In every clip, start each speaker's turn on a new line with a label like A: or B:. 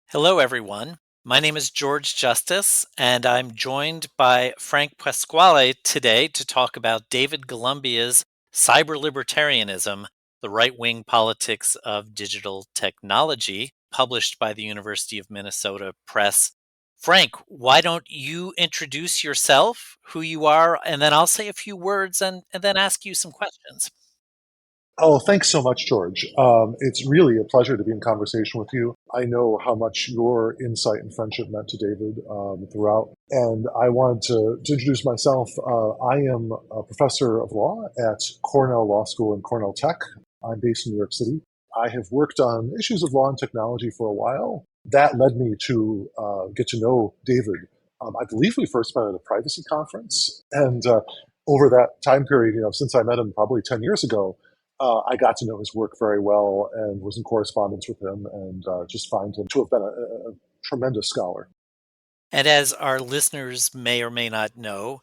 A: Hello, everyone. My name is George Justice, and I'm joined by Frank Pasquale today to talk about David Golumbia's Cyberlibertarianism, the right wing politics of digital technology, published by the University of Minnesota Press. Frank, why don't you introduce yourself, who you are, and then I'll say a few words and then ask you some questions.
B: Oh, thanks so much, George. It's really a pleasure to be in conversation with you. I know how much your insight and friendship meant to David throughout. And I wanted to introduce myself. I am a professor of law at Cornell Law School and Cornell Tech. I'm based in New York City. I have worked on issues of law and technology for a while. That led me to get to know David. I believe we first met at a privacy conference. And over that time period, since I met him probably 10 years ago, I got to know his work very well and was in correspondence with him and just find him to have been a tremendous scholar.
A: And as our listeners may or may not know,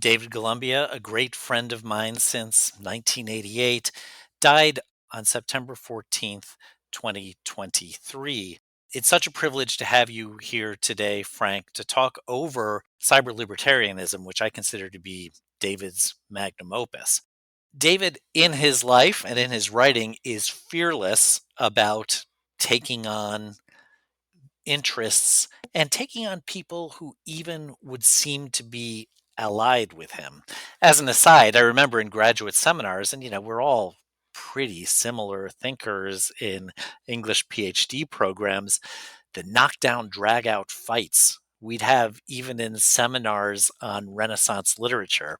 A: David Golumbia, a great friend of mine since 1988, died on September 14th, 2023. It's such a privilege to have you here today, Frank, to talk over cyberlibertarianism, which I consider to be David's magnum opus. David, in his life and in his writing, is fearless about taking on interests and taking on people who even would seem to be allied with him. As an aside, I remember in graduate seminars, and we're all pretty similar thinkers in English PhD programs, the knockdown, drag out fights we'd have even in seminars on Renaissance literature.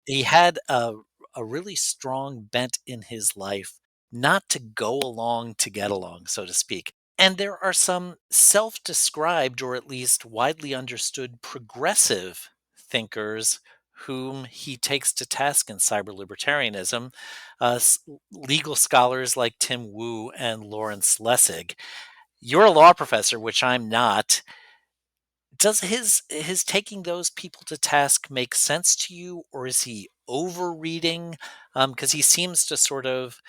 A: He had a really strong bent in his life not to go along to get along, so to speak. And there are some self described, or at least widely understood, progressive thinkers whom he takes to task in cyberlibertarianism, legal scholars like Tim Wu and Lawrence Lessig. You're a law professor, which I'm not. Does his taking those people to task make sense to you, or is he overreading? Because he seems to sort of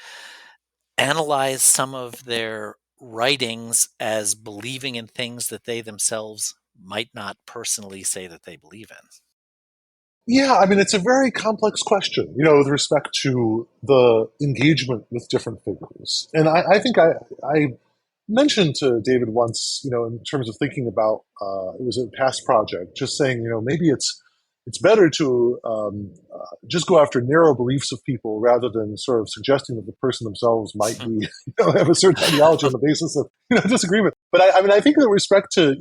A: analyze some of their writings as believing in things that they themselves might not personally say that they believe in.
B: Yeah, I mean, it's a very complex question, with respect to the engagement with different figures. And I think I mentioned to David once, in terms of thinking about, it was a past project, just saying, maybe it's better to just go after narrow beliefs of people rather than sort of suggesting that the person themselves might be, have a certain ideology on the basis of disagreement. But I mean, I think with respect to,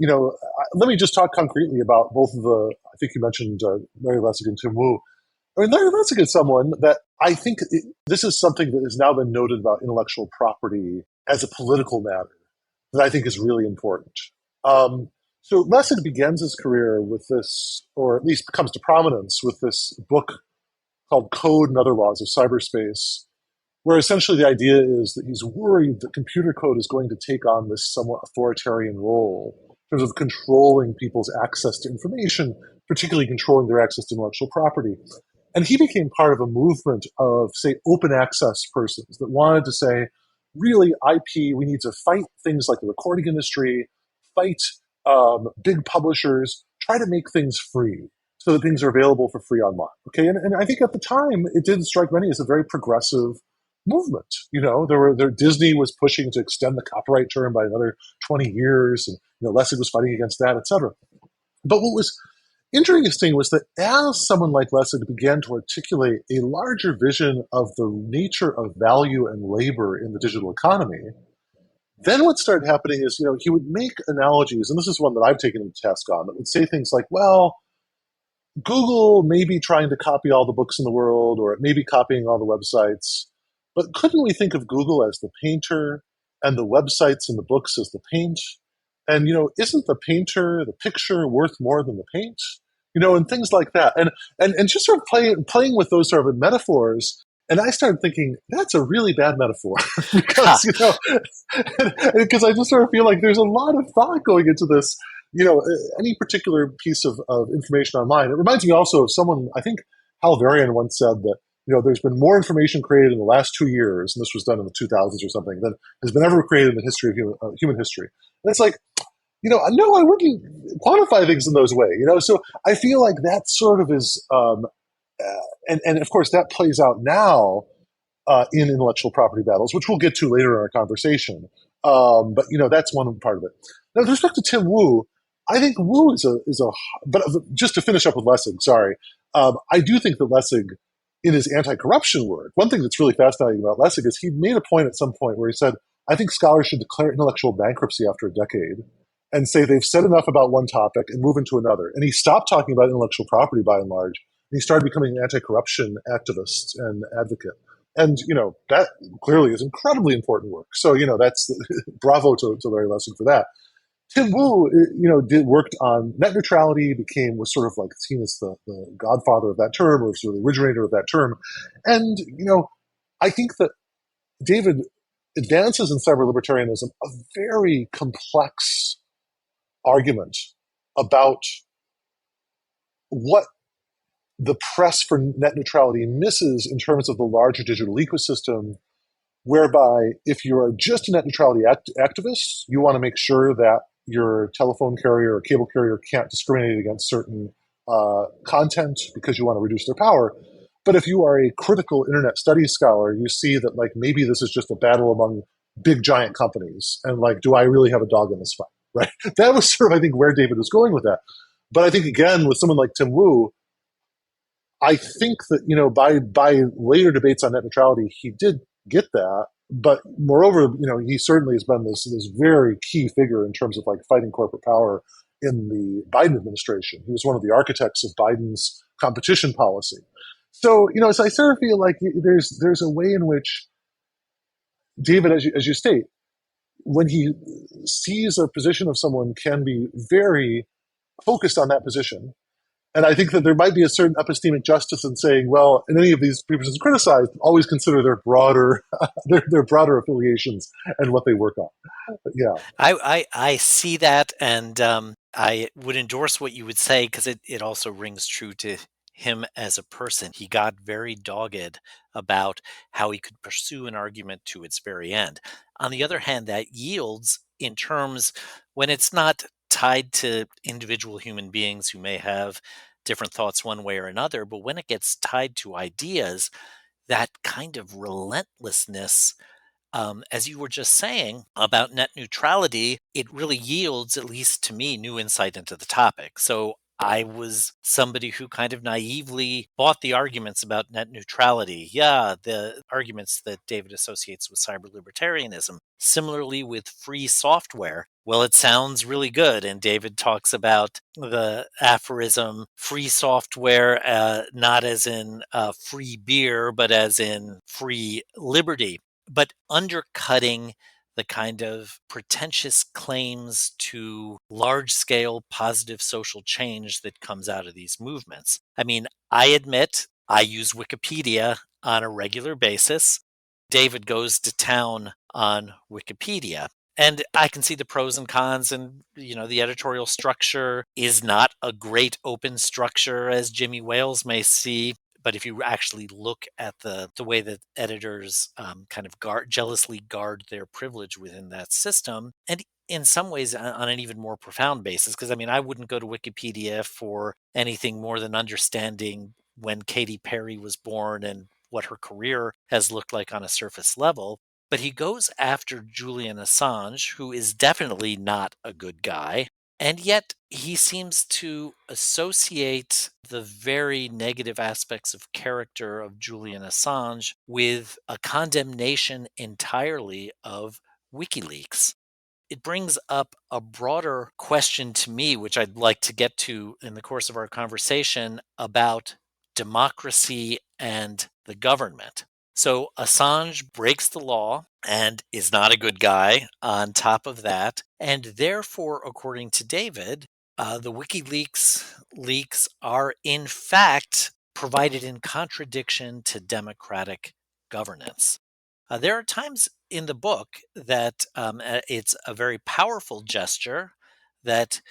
B: let me just talk concretely about both of the. I think you mentioned Larry Lessig and Tim Wu. I mean, Larry Lessig is someone that I think this is something that has now been noted about intellectual property as a political matter that I think is really important. So Lessig begins his career with this, or at least comes to prominence with this book called Code and Other Laws of Cyberspace, where essentially the idea is that he's worried that computer code is going to take on this somewhat authoritarian role in terms of controlling people's access to information, particularly controlling their access to intellectual property. And he became part of a movement of, say, open access persons that wanted to say, really, IP, we need to fight things like the recording industry, fight big publishers, try to make things free so that things are available for free online. Okay, and I think at the time it did strike many as a very progressive movement. Disney was pushing to extend the copyright term by another 20 years, and Lessig was fighting against that, etc. But what was interesting was that as someone like Lessig began to articulate a larger vision of the nature of value and labor in the digital economy, then what started happening is, he would make analogies, and this is one that I've taken him to task on, that would say things like, well, Google may be trying to copy all the books in the world, or it may be copying all the websites, but couldn't we think of Google as the painter and the websites and the books as the paint? And, isn't the painter, the picture worth more than the paint? And things like that. And just sort of playing with those sort of metaphors. And I started thinking, that's a really bad metaphor because, because I just sort of feel like there's a lot of thought going into this, any particular piece of information online. It reminds me also of someone, I think Hal Varian once said that, there's been more information created in the last 2 years, and this was done in the 2000s or something, than has been ever created in the history of human history. And it's like, No, I wouldn't quantify things in those ways. So I feel like that sort of is, and of course that plays out now in intellectual property battles, which we'll get to later in our conversation. But that's one part of it. Now, with respect to Tim Wu, I think Wu is a. But just to finish up with Lessig, sorry, I do think that Lessig, in his anti-corruption work, one thing that's really fascinating about Lessig is he made a point at some point where he said, "I think scholars should declare intellectual bankruptcy after a decade." And say they've said enough about one topic and move into another. And he stopped talking about intellectual property by and large. And he started becoming an anti-corruption activist and advocate. And that clearly is incredibly important work. So that's bravo to Larry Lessig for that. Tim Wu, worked on net neutrality, was sort of like seen as the godfather of that term, or sort of the originator of that term. And I think that David advances in cyberlibertarianism a very complex argument about what the press for net neutrality misses in terms of the larger digital ecosystem, whereby if you are just a net neutrality activist, you want to make sure that your telephone carrier or cable carrier can't discriminate against certain content because you want to reduce their power. But if you are a critical internet studies scholar, you see that like maybe this is just a battle among big giant companies, and like, do I really have a dog in this fight? Right? That was sort of, I think, where David was going with that. But I think again, with someone like Tim Wu, I think that by later debates on net neutrality, he did get that. But moreover, he certainly has been this very key figure in terms of like fighting corporate power in the Biden administration. He was one of the architects of Biden's competition policy. So I sort of feel like there's a way in which David, as you state, when he sees a position of someone, can be very focused on that position. And I think that there might be a certain epistemic justice in saying, well, in any of these positions criticized, always consider their broader their broader affiliations and what they work on. But yeah.
A: I see that, and I would endorse what you would say because it also rings true to him as a person. He got very dogged about how he could pursue an argument to its very end. On the other hand, that yields in terms when it's not tied to individual human beings who may have different thoughts one way or another, but when it gets tied to ideas, that kind of relentlessness, as you were just saying about net neutrality, it really yields, at least to me, new insight into the topic. So I was somebody who kind of naively bought the arguments about net neutrality. Yeah, the arguments that David associates with cyber libertarianism. Similarly, with free software, well, it sounds really good. And David talks about the aphorism free software, not as in free beer, but as in free liberty, but undercutting the kind of pretentious claims to large scale positive social change that comes out of these movements. I mean, I admit I use Wikipedia on a regular basis. David goes to town on Wikipedia. And I can see the pros and cons, and the editorial structure is not a great open structure as Jimmy Wales may see. But if you actually look at the way that editors kind of jealously guard their privilege within that system, and in some ways on an even more profound basis, because I mean, I wouldn't go to Wikipedia for anything more than understanding when Katy Perry was born and what her career has looked like on a surface level. But he goes after Julian Assange, who is definitely not a good guy. And yet he seems to associate the very negative aspects of character of Julian Assange with a condemnation entirely of WikiLeaks. It brings up a broader question to me, which I'd like to get to in the course of our conversation about democracy and the government. So Assange breaks the law and is not a good guy on top of that. And therefore, according to David, the WikiLeaks leaks are in fact provided in contradiction to democratic governance. There are times in the book that it's a very powerful gesture that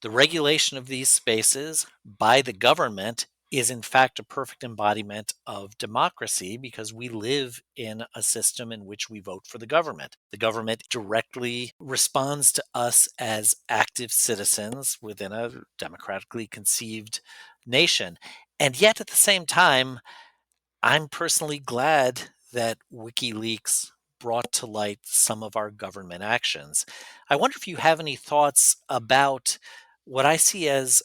A: the regulation of these spaces by the government is in fact a perfect embodiment of democracy because we live in a system in which we vote for the government. The government directly responds to us as active citizens within a democratically conceived nation. And yet at the same time, I'm personally glad that WikiLeaks brought to light some of our government actions. I wonder if you have any thoughts about what I see as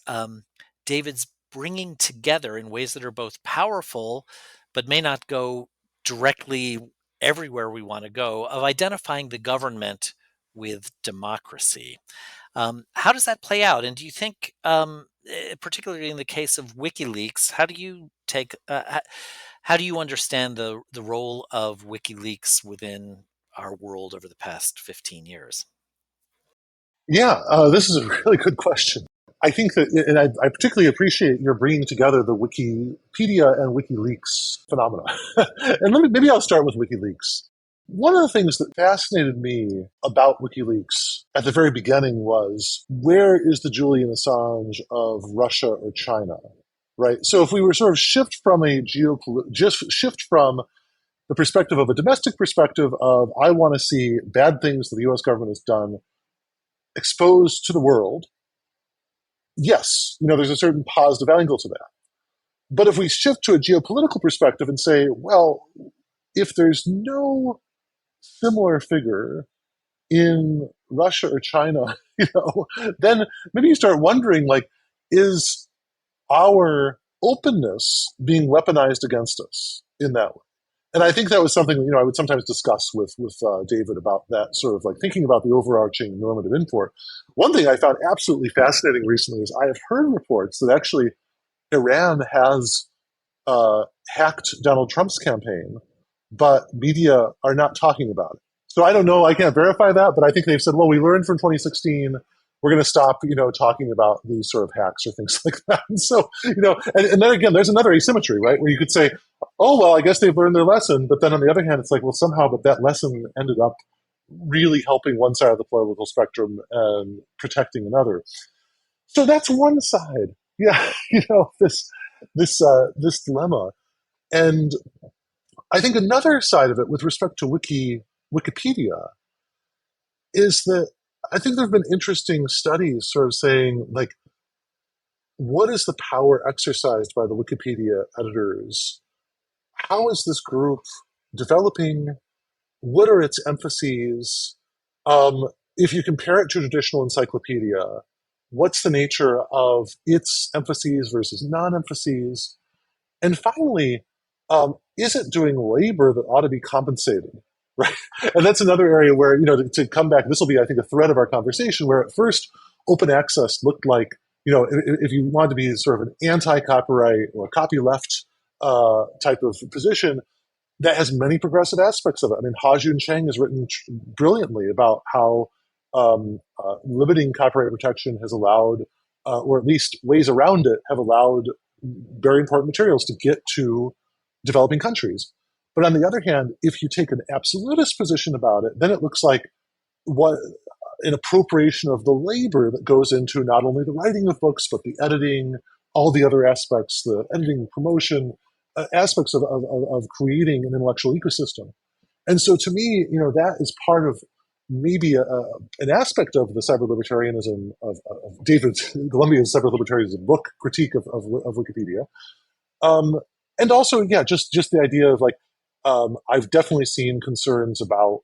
A: David's bringing together in ways that are both powerful, but may not go directly everywhere we want to go, of identifying the government with democracy. How does that play out? And do you think, particularly in the case of WikiLeaks, how do you take, how do you understand the role of WikiLeaks within our world over the past 15 years?
B: Yeah, this is a really good question. I think that, and I particularly appreciate your bringing together the Wikipedia and WikiLeaks phenomena. And maybe I'll start with WikiLeaks. One of the things that fascinated me about WikiLeaks at the very beginning was, where is the Julian Assange of Russia or China? Right. So if we were sort of shift from the perspective of a domestic perspective of, I want to see bad things that the U.S. government has done exposed to the world, yes, there's a certain positive angle to that. But if we shift to a geopolitical perspective and say, well, if there's no similar figure in Russia or China, then maybe you start wondering, like, is our openness being weaponized against us in that way? And I think that was something I would sometimes discuss with David about that sort of like thinking about the overarching normative import. One thing I found absolutely fascinating recently is I have heard reports that actually Iran has hacked Donald Trump's campaign, but media are not talking about it. So I don't know. I can't verify that, but I think they've said, well, we learned from 2016. We're going to stop, talking about these sort of hacks or things like that. And so, and then again, there's another asymmetry, right? Where you could say, oh, well, I guess they've learned their lesson. But then on the other hand, it's like, well, somehow, but that lesson ended up really helping one side of the political spectrum and protecting another. So that's one side. Yeah, this dilemma. And I think another side of it with respect to Wikipedia is that I think there have been interesting studies sort of saying, like, what is the power exercised by the Wikipedia editors? How is this group developing? What are its emphases? If you compare it to a traditional encyclopedia, what's the nature of its emphases versus non-emphases? And finally, is it doing labor that ought to be compensated? Right. And that's another area where, to come back, this will be, I think, a thread of our conversation, where at first open access looked like, if you wanted to be sort of an anti-copyright or a copyleft type of position, that has many progressive aspects of it. I mean, Ha-Jun Chang has written brilliantly about how limiting copyright protection has allowed, or at least ways around it have allowed very important materials to get to developing countries. But on the other hand, if you take an absolutist position about it, then it looks like what an appropriation of the labor that goes into not only the writing of books, but the editing, all the other aspects, the editing, promotion, aspects of creating an intellectual ecosystem. And so to me, that is part of maybe an aspect of the cyberlibertarianism of David Golumbia's cyberlibertarianism book critique of Wikipedia. And also, yeah, just the idea of like, I've definitely seen concerns about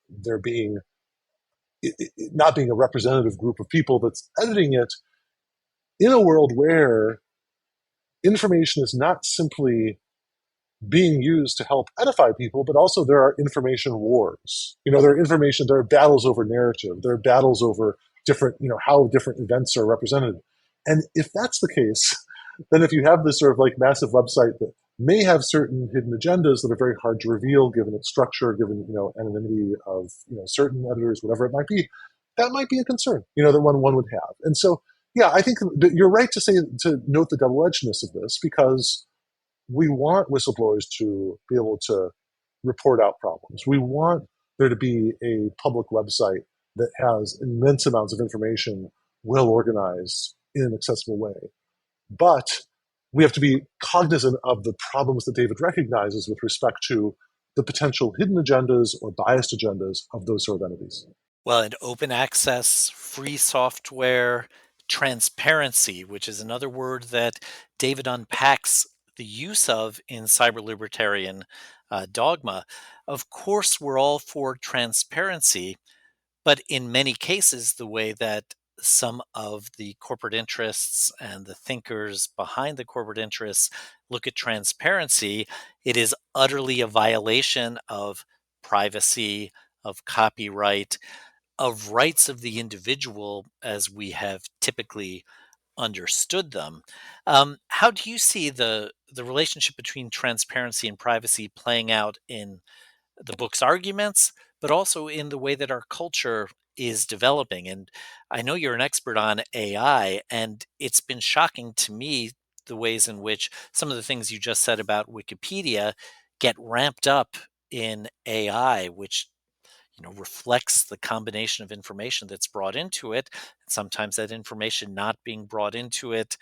B: there being not being a representative group of people that's editing it in a world where information is not simply being used to help edify people, but also there are information wars. There are battles over narrative, there are battles over different, how different events are represented. And if that's the case, then if you have this sort of like massive website that may have certain hidden agendas that are very hard to reveal, given its structure, given, anonymity of, certain editors, whatever it might be, that might be a concern, that one would have. And so, yeah, I think that you're right to note the double-edgedness of this, because we want whistleblowers to be able to report out problems. We want there to be a public website that has immense amounts of information, well organized in an accessible way. But we have to be cognizant of the problems that David recognizes with respect to the potential hidden agendas or biased agendas of those sort of entities.
A: Well, and open access, free software, transparency, which is another word that David unpacks the use of in cyber libertarian dogma. Of course, we're all for transparency, but in many cases, the way that some of the corporate interests and the thinkers behind the corporate interests look at transparency, it is utterly a violation of privacy, of copyright, of rights of the individual as we have typically understood them. How do you see the relationship between transparency and privacy playing out in the book's arguments, but also in the way that our culture is developing? And I know you're an expert on AI, and it's been shocking to me the ways in which some of the things you just said about Wikipedia get ramped up in AI, which reflects the combination of information that's brought into it, and sometimes that information not being brought into it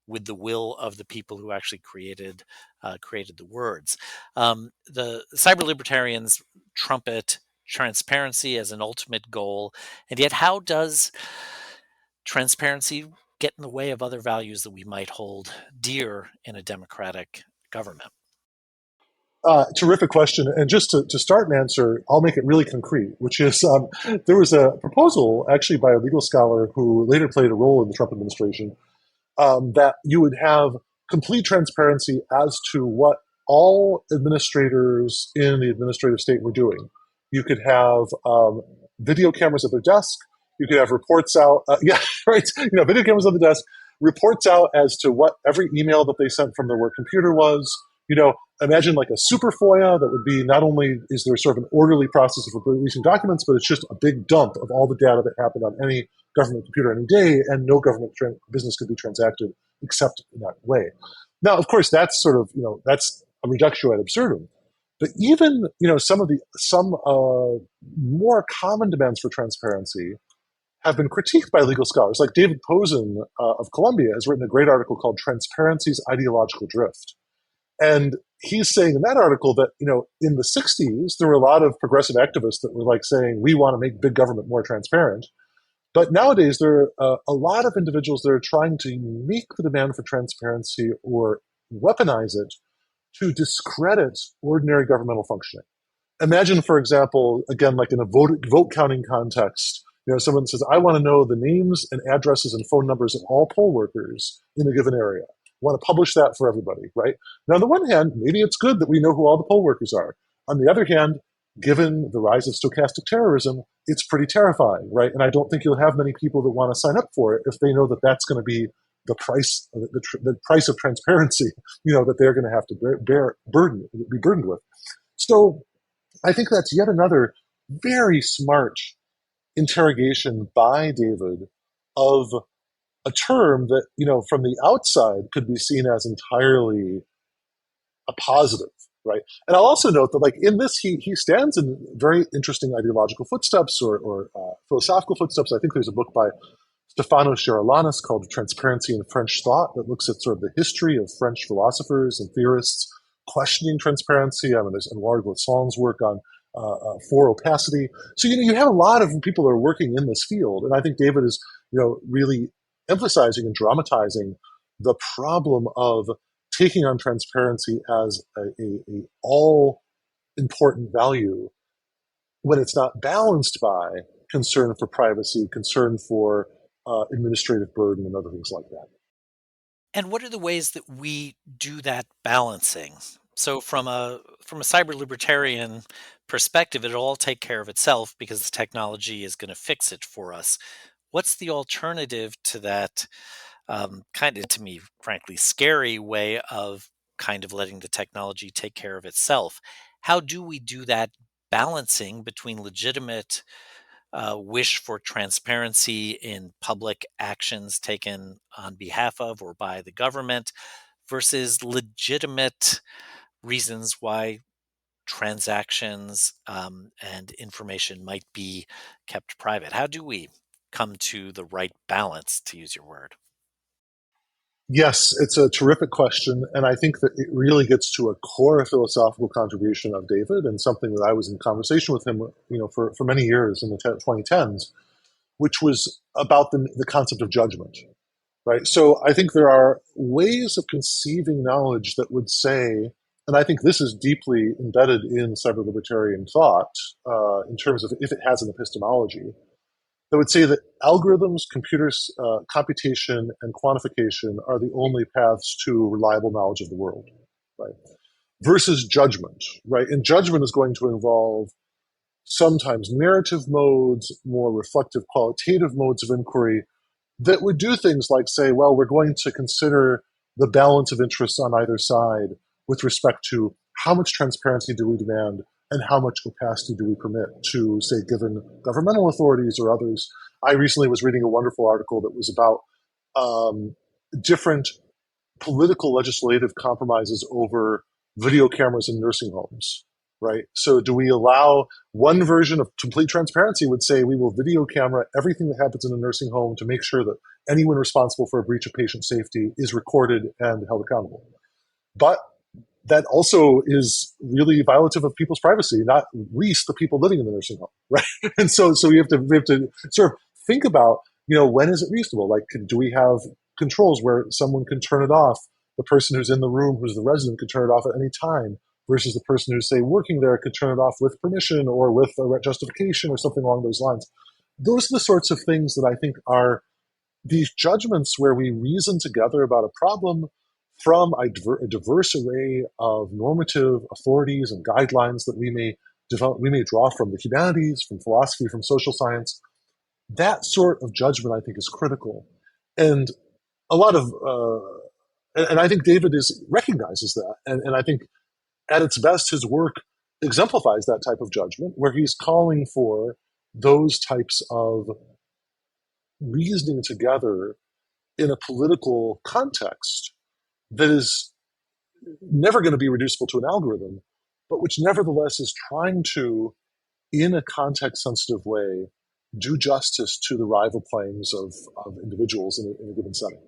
A: with the will of the people who actually created the words. The cyber libertarians trumpet transparency as an ultimate goal, and yet how does transparency get in the way of other values that we might hold dear in a democratic government?
B: Terrific question. And just to start an answer, I'll make it really concrete, which is there was a proposal actually by a legal scholar who later played a role in the Trump administration that you would have complete transparency as to what all administrators in the administrative state were doing. You could have video cameras at their desk. You could have reports out. Yeah, right. Video cameras on the desk, reports out as to what every email that they sent from their work computer was. Imagine like a super FOIA that would be not only is there sort of an orderly process of releasing documents, but it's just a big dump of all the data that happened on any government computer any day, and no government business could be transacted except in that way. Now, of course, that's sort of that's a reductio ad absurdum. But even some more common demands for transparency have been critiqued by legal scholars. Like David Posen of Columbia has written a great article called "Transparency's Ideological Drift," and he's saying in that article that in the '60s there were a lot of progressive activists that were like saying we want to make big government more transparent. But nowadays, there are a lot of individuals that are trying to make the demand for transparency or weaponize it to discredit ordinary governmental functioning. Imagine, for example, again, like in a vote counting context, someone says, I want to know the names and addresses and phone numbers of all poll workers in a given area. I want to publish that for everybody, right? Now, on the one hand, maybe it's good that we know who all the poll workers are. On the other hand, given the rise of stochastic terrorism, it's pretty terrifying, right? And I don't think you'll have many people that want to sign up for it if they know that that's going to be the price, the price of transparency, that they're going to have to be burdened with. So I think that's yet another very smart interrogation by David of a term that, from the outside could be seen as entirely a positive, right? And I'll also note that, like in this, he stands in very interesting ideological footsteps or philosophical footsteps. I think there's a book by Stefano Cherolanis called "Transparency in French Thought" that looks at sort of the history of French philosophers and theorists questioning transparency. I mean, there's Edouard Glissant's work on for opacity. So you have a lot of people that are working in this field, and I think David is really emphasizing and dramatizing the problem of taking on transparency as a all important value when it's not balanced by concern for privacy, concern for administrative burden, and other things like that.
A: And what are the ways that we do that balancing? So from a cyber libertarian perspective, it'll all take care of itself because the technology is going to fix it for us. What's the alternative to that kind of, to me, frankly, scary way of kind of letting the technology take care of itself? How do we do that balancing between legitimate wish for transparency in public actions taken on behalf of or by the government versus legitimate reasons why transactions and information might be kept private? How do we come to the right balance, to use your word?
B: Yes, it's a terrific question, and I think that it really gets to a core philosophical contribution of David, and something that I was in conversation with him, for many years in the 2010s, which was about the concept of judgment, right? So I think there are ways of conceiving knowledge that would say, and I think this is deeply embedded in cyberlibertarian thought, in terms of if it has an epistemology, that would say that algorithms, computers, computation, and quantification are the only paths to reliable knowledge of the world, right? Versus judgment, right? And judgment is going to involve sometimes narrative modes, more reflective, qualitative modes of inquiry that would do things like say, well, we're going to consider the balance of interests on either side with respect to how much transparency do we demand and how much opacity do we permit to, say, given governmental authorities or others. I recently was reading a wonderful article that was about different political legislative compromises over video cameras in nursing homes, right? So do we allow one version of complete transparency would say we will video camera everything that happens in a nursing home to make sure that anyone responsible for a breach of patient safety is recorded and held accountable. But that also is really violative of people's privacy, not least the people living in the nursing home, right? And so we have to sort of think about, when is it reasonable? Like, do we have controls where someone can turn it off? The person who's in the room, who's the resident, can turn it off at any time, versus the person who's, say, working there could turn it off with permission or with a justification or something along those lines. Those are the sorts of things that I think are these judgments where we reason together about a problem from a diverse array of normative authorities and guidelines that we may develop, we may draw from the humanities, from philosophy, from social science. That sort of judgment, I think, is critical, and a lot of, and I think David recognizes that, and I think at its best, his work exemplifies that type of judgment, where he's calling for those types of reasoning together in a political context that is never going to be reducible to an algorithm, but which nevertheless is trying to, in a context sensitive way, do justice to the rival claims of individuals in a given setting.